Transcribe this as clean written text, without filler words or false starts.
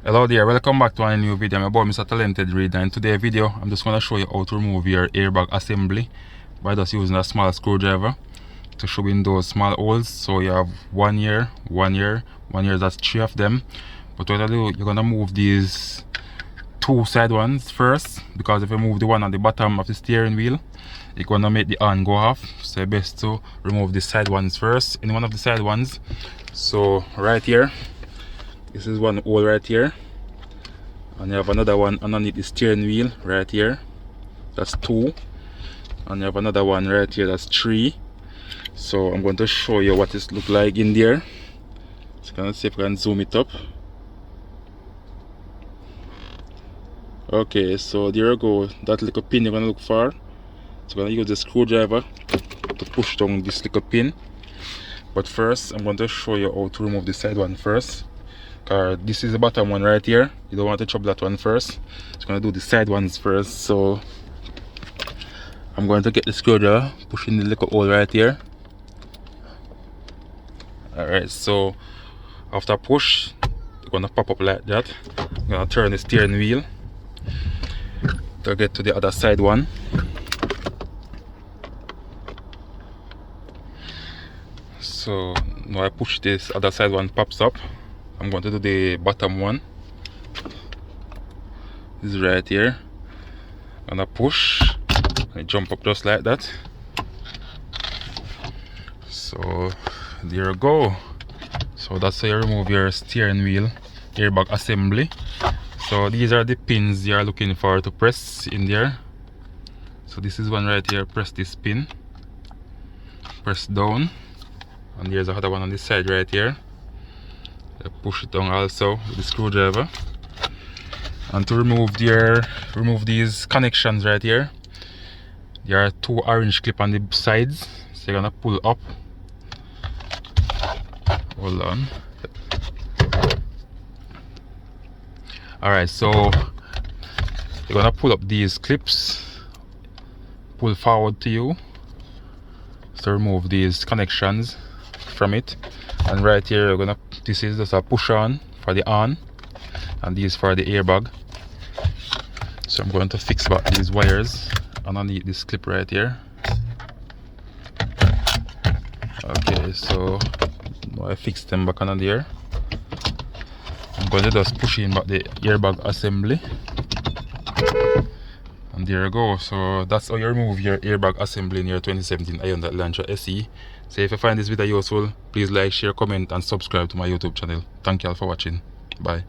Hello there, welcome back to a new video. I'm about Mr. Talented Reader, and today's video I'm just going to show you how to remove your airbag assembly by just using a small screwdriver to show in those small holes. So you have one here, that's 3 of them. But what I do, you're going to move these 2 side ones first, because if you move the one at the bottom of the steering wheel, it's going to make the horn go off. So it's best to remove the side ones first, any one of the side ones. So right here, this is one hole right here, and you have another one underneath the steering wheel right here, that's 2, and you have another one right here, that's 3. So I'm going to show you what this look like in there. So can I see if I can zoom it up. Okay, so there you go, that little pin you're going to look for. So I'm going to use the screwdriver to push down this little pin. But first I'm going to show you how to remove the side one first. This is the bottom one right here. You don't want to chop that one first. It's going to do the side ones first. So I'm going to get the screwdriver, push in the little hole right here. Alright, so after push, it's going to pop up like that. I'm going to turn the steering wheel to get to the other side one. So now I push this other side one, pops up. I'm going to do the bottom one. This is right here. I'm gonna push and it jump up just like that. So there you go. So that's how you remove your steering wheel airbag assembly. So these are the pins you are looking for to press in there. So this is one right here. Press this pin, press down, and there's another one on this side right here. Push it down also with the screwdriver. And to remove these connections right here, there are 2 orange clips on the sides. So you're gonna pull up. Hold on. Alright, so you're gonna pull up these clips, pull forward to you to remove these connections from it. And right here, this is just a push on for the on, and these for the airbag. So I'm going to fix back these wires underneath this clip right here. Okay, so now I fixed them back on there. I'm going to just push in back the airbag assembly, and there you go. So that's how you remove your airbag assembly in your 2017 Hyundai Elantra SE. So if you find this video useful, please like, share, comment and subscribe to my YouTube channel. Thank you all for watching. Bye.